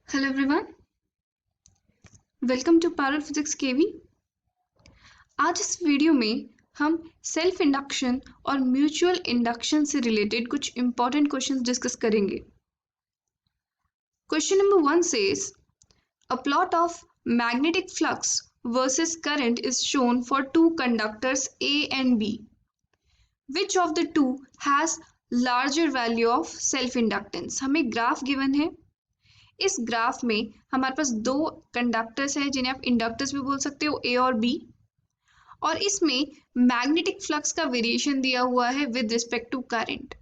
Hello everyone, welcome to पैरल physics KV. आज इस वीडियो में हम सेल्फ इंडक्शन और म्यूचुअल इंडक्शन से रिलेटेड कुछ इंपॉर्टेंट क्वेश्चंस डिस्कस करेंगे। Question number 1 says a plot of magnetic flux versus current is shown for two conductors A and B. Which of the two has larger value of self inductance? हमें graph given है। इस graph में हमारे पास दो conductors हैं जिन्हें आप inductors भी बोल सकते हो, ए और बी, और इसमें मैग्नेटिक फ्लक्स का वेरिएशन दिया हुआ है विद रिस्पेक्ट टू करंट।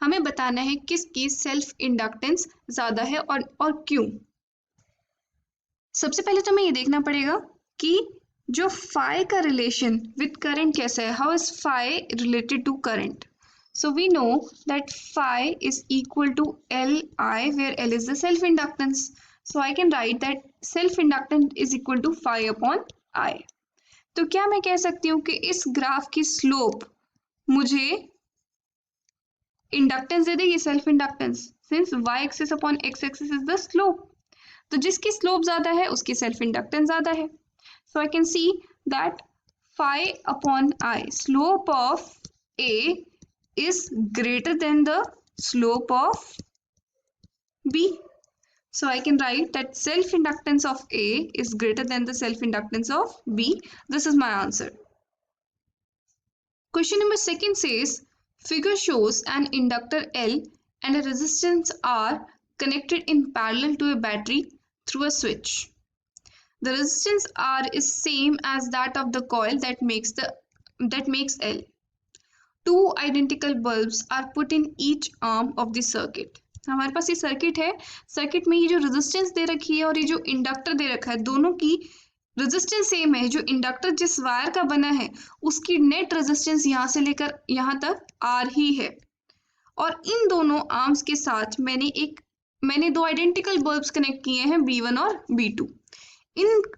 हमें बताना है किसकी सेल्फ इंडक्टेंस ज्यादा है और क्यों। सबसे पहले तो हमें ये देखना पड़ेगा कि जो फाई का रिलेशन विद करंट कैसा है, how is phi related to current. So we know that phi is equal to Li, where L is the self-inductance. So I can write that self-inductance is equal to phi upon I. तो क्या मैं कह सकती हूँ कि इस graph की slope मुझे इंडक्टेंस दे देगी, self inductance, since y axis upon x axis is the slope. तो जिसकी स्लोप ज्यादा है उसकी सेल्फ इंडक्टेंस ज्यादा है। So I can see that phi upon I, slope of A is greater than the slope of B. So I can write that self-inductance of A is greater than the self-inductance of B. This is my answer. Question number 2 says, figure shows an inductor L and a resistance R connected in parallel to a battery through a switch. The resistance R is same as that of the coil that makes L. Two identical bulbs are put in each arm of the circuit. हमारे पास ये circuit है, circuit में ये जो resistance दे रखी है और ये जो इंडक्टर दे रखा है, दोनों की रेजिस्टेंस सेम है। जो इंडक्टर जिस वायर का बना है उसकी नेट रेजिस्टेंस यहाँ से लेकर यहाँ तक आर ही है, और इन दोनों आर्म्स के साथ मैंने दो आइडेंटिकल बल्ब्स कनेक्ट किए हैं, B1 और B2।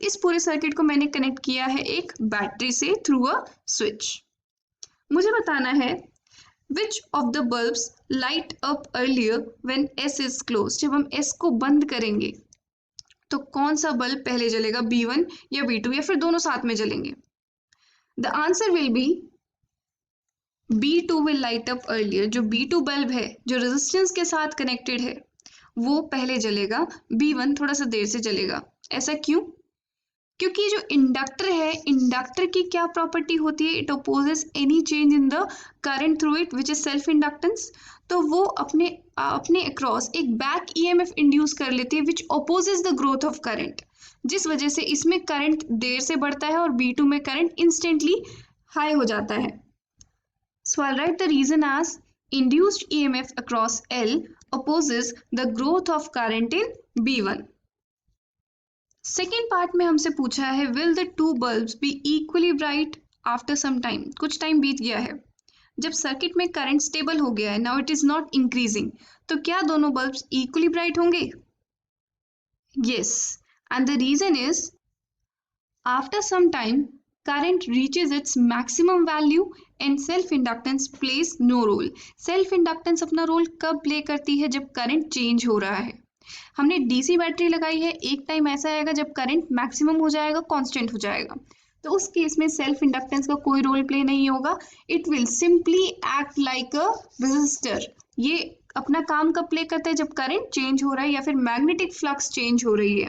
इस पूरे सर्किट को मैंने कनेक्ट किया है एक बैटरी से थ्रू अ स्विच। मुझे बताना है which of the bulbs light up earlier when S is closed। जब हम S को बंद करेंगे तो कौन सा बल्ब पहले जलेगा, B1 या B2, या फिर दोनों साथ में जलेंगे। The answer will be B2 will light up earlier। जो B2 बल्ब है जो रेजिस्टेंस के साथ कनेक्टेड है वो पहले जलेगा, B1 थोड़ा सा देर से जलेगा। ऐसा क्यों? क्योंकि जो इंडक्टर है, इंडक्टर की क्या प्रॉपर्टी होती है, it opposes any change in the current through it which is self inductance. तो वो अपने अक्रॉस एक बैक ईएमएफ इंड्यूस कर लेती है which opposes the growth of current, जिस वजह से इसमें करंट देर से बढ़ता है और B2 में करंट इंस्टेंटली हाई हो जाता है। So I write the reason as induced EMF across L opposes the growth of current in B1। Second part में हमसे पूछा है will the two bulbs be equally bright after some time. कुछ time बीत गया है, जब सर्किट में करंट स्टेबल हो गया है, now it is not increasing, तो क्या दोनों बल्ब्स इक्वली ब्राइट होंगे? Yes, and the reason is after some time current reaches its maximum value and self inductance plays no role. Self inductance अपना role कब play करती है? जब current change हो रहा है। हमने डीसी बैटरी लगाई है, एक टाइम ऐसा आएगा जब करंट मैक्सिमम हो जाएगा, कांस्टेंट हो जाएगा, तो उस केस में सेल्फ इंडक्टेंस का कोई रोल प्ले नहीं होगा। It will simply act like a resistor. ये अपना काम कब प्ले करता है? जब करंट चेंज हो रहा है या फिर मैग्नेटिक फ्लक्स चेंज हो रही है।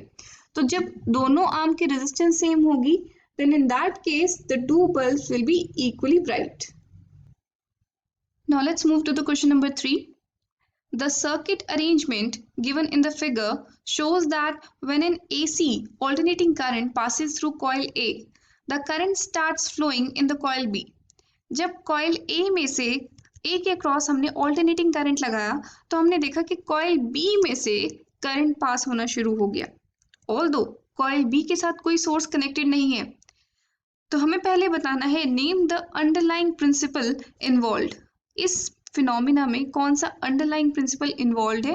तो जब दोनों आर्म की रेजिस्टेंस सेम होगी, then in that case the two bulbs will be equally bright. Now let's move to the question number 3. The circuit arrangement given in the figure shows that when an AC alternating current passes through coil A, the current starts flowing in the coil B. जब coil A में से A के cross हमने alternating current लगाया तो हमने देखा कि coil B में से current पास होना शुरू हो गया, although coil B के साथ कोई सोर्स कनेक्टेड नहीं है। तो हमें पहले बताना है name the underlying principle involved. इस फिनोमिना में कौन सा अंडरलाइंग प्रिंसिपल इन्वॉल्व है,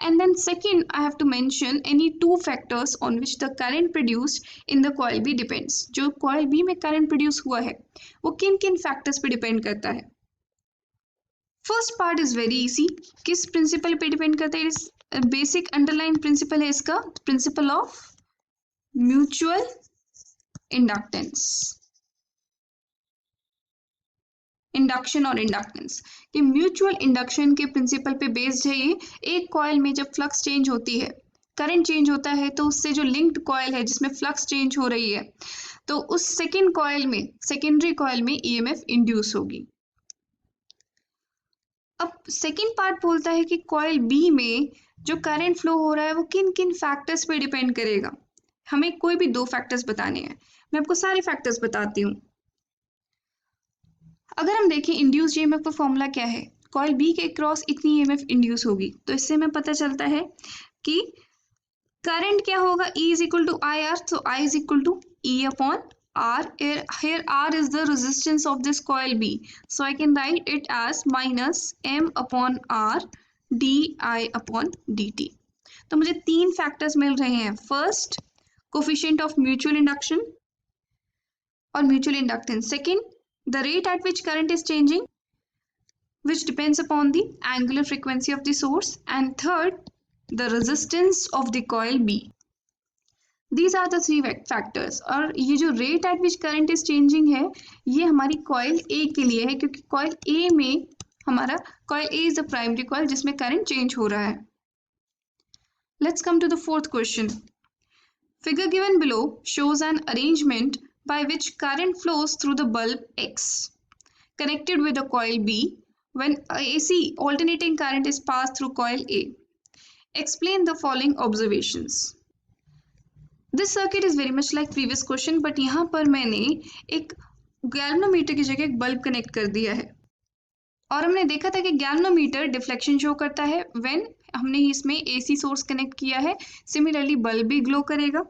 and then second I have to mention any two factors on which the current produced in the coil B depends. जो कॉइल बी में current produce हुआ है वो किन किन फैक्टर्स पे डिपेंड करता है। First part is very easy, किस प्रिंसिपल पे डिपेंड करता है? बेसिक अंडरलाइन प्रिंसिपल है इसका, principle of mutual inductance, induction और इंडक्टेंस कि म्यूचुअल इंडक्शन के प्रिंसिपल पे बेस्ड है ये। एक कॉइल में जब फ्लक्स चेंज होती है, करंट चेंज होता है, तो उससे जो लिंक्ड कॉइल है जिसमें फ्लक्स चेंज हो रही है, तो उस सेकेंड कॉइल में, सेकेंडरी कॉइल में ईएमएफ इंड्यूस होगी। अब सेकेंड पार्ट बोलता है कि कॉइल बी में जो करंट फ्लो हो रहा है वो किन किन फैक्टर्स पे डिपेंड करेगा। हमें कोई भी 2 फैक्टर्स बताने हैं, मैं आपको सारे फैक्टर्स बताती हूँ। अगर हम देखें इंड्यूस ईएमएफ का फॉर्मूला क्या है, कॉइल बी के क्रॉस इतनी ईएमएफ इंड्यूस होगी, तो इससे हमें पता चलता है कि करंट क्या होगा, E is equal to I R, so I is equal to E upon R. Here R is the resistance of this coil B, so I can write it as minus M upon R di upon dt. तो मुझे 3 factors मिल रहे हैं। First, coefficient of mutual induction और mutual inductance. Second, the rate at which current is changing, which depends upon the angular frequency of the source, and third, the resistance of the coil B. These are the 3 factors. और ये जो rate at which current is changing है, ये हमारी coil A के लिए है, क्योंकि coil A में हमारा coil A is the primary coil जिसमें current change हो रहा है। Let's come to the 4th question. Figure given below shows an arrangement by which current flows through the bulb X connected with a coil B when AC alternating current is passed through coil A. Explain the following observations. This circuit is very much like previous question, but यहाँ पर मैंने एक galvanometer की जगह एक bulb connect कर दिया है, और हमने देखा था कि गैल्वेनोमीटर डिफ्लेक्शन शो करता है व्हेन हमने इसमें AC सोर्स कनेक्ट किया है। सिमिलरली बल्ब भी ग्लो करेगा।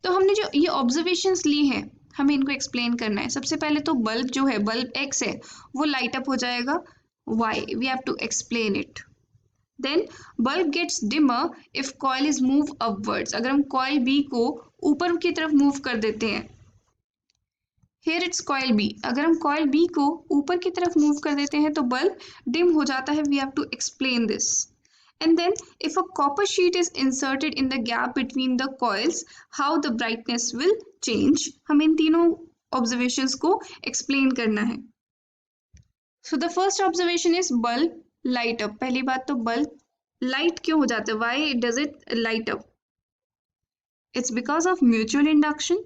तो हमने जो ये ऑब्जर्वेशंस ली हैं, हमें इनको एक्सप्लेन करना है। सबसे पहले तो बल्ब जो है, बल्ब X है, वो लाइट अप हो जाएगा। Why? We have to explain it. Then bulb gets dimmer if coil is move upwards. अगर हम coil B को ऊपर की तरफ मूव कर देते हैं, here it's coil B, अगर हम coil B को ऊपर की तरफ मूव कर देते हैं तो बल्ब डिम हो जाता है। We have to explain this. And then if a copper sheet is inserted in the gap between the coils, how the brightness will change. हमें इन तीनों observations को explain करना है। So the first observation is bulb light up. पहली बात तो bulb light क्यों हो जाता है? Why does it light up? It's because of mutual induction.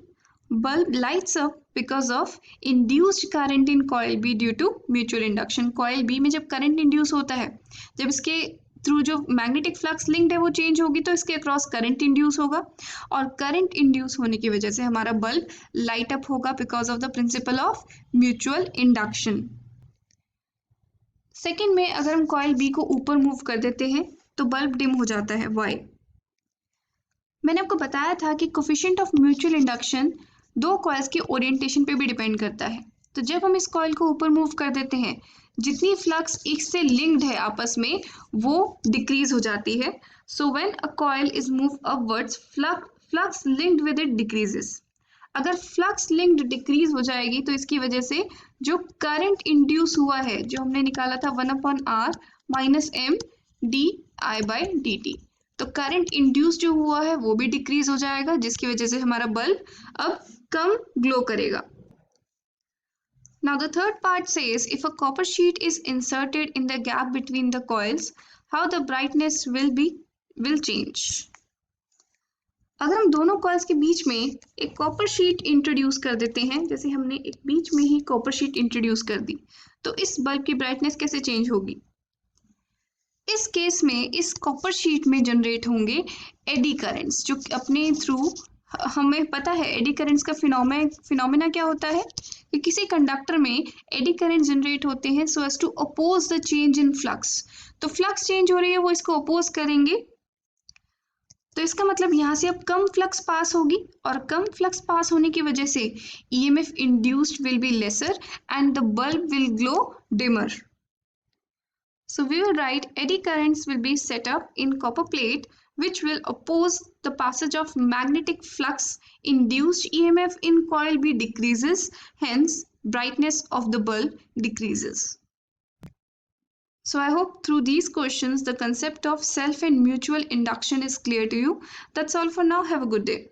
Bulb lights up because of induced current in coil B due to mutual induction. Coil B में जब current induce होता है, जब इसके थ्रू जो मैग्नेटिक फ्लक्स लिंक्ड है वो change होगी, तो इसके अक्रॉस करंट इंड्यूस होगा, और करंट इंड्यूस होने की वजह से हमारा बल्ब लाइट अप होगा because of the principle of mutual induction. Second में अगर हम कॉइल बी को ऊपर मूव कर देते हैं तो बल्ब डिम हो जाता है। वाई? मैंने आपको बताया था कि coefficient of mutual induction 2 coils के ओरिएंटेशन पे भी डिपेंड करता है। तो जब हम इस कॉइल को ऊपर मूव कर देते हैं, जितनी फ्लक्स इससे लिंक्ड है आपस में वो डिक्रीज हो जाती है। So when a coil is move upwards, flux linked with it decreases. अगर फ्लक्स लिंक्ड डिक्रीज हो जाएगी तो इसकी वजह से जो करंट इंड्यूस हुआ है, जो हमने निकाला था 1/r minus M D I by D T, तो करंट इंड्यूस जो हुआ है वो भी डिक्रीज हो जाएगा, जिसकी वजह से हमारा बल्ब अब कम ग्लो करेगा। Now the third part says if a copper sheet is inserted in the gap between the coils, how the brightness will change. अगर हम दोनों कॉइल्स के बीच में एक कॉपर शीट इंट्रोड्यूस कर देते हैं, जैसे हमने एक बीच में ही कॉपर शीट इंट्रोड्यूस कर दी, तो इस बल्ब की ब्राइटनेस कैसे चेंज होगी? इस केस में इस कॉपर शीट में जनरेट होंगे एडी करंट्स, जो अपने थ्रू, हमें पता है एडी करंट्स का फिनोमेना क्या होता है कि किसी कंडक्टर में एडी करंट जनरेट होते हैं so as to oppose the change in flux. तो फ्लक्स चेंज हो रही है, वो इसको अपोज करेंगे, तो इसका मतलब यहाँ से अब कम फ्लक्स पास होगी, और कम फ्लक्स पास होने की वजह से EMF induced will be lesser and the bulb will glow dimmer. So we will write eddy currents will be set up in copper plate which will oppose the passage of magnetic flux. Induced EMF in coil B decreases, hence brightness of the bulb decreases. So I hope through these questions the concept of self and mutual induction is clear to you. That's all for now. Have a good day.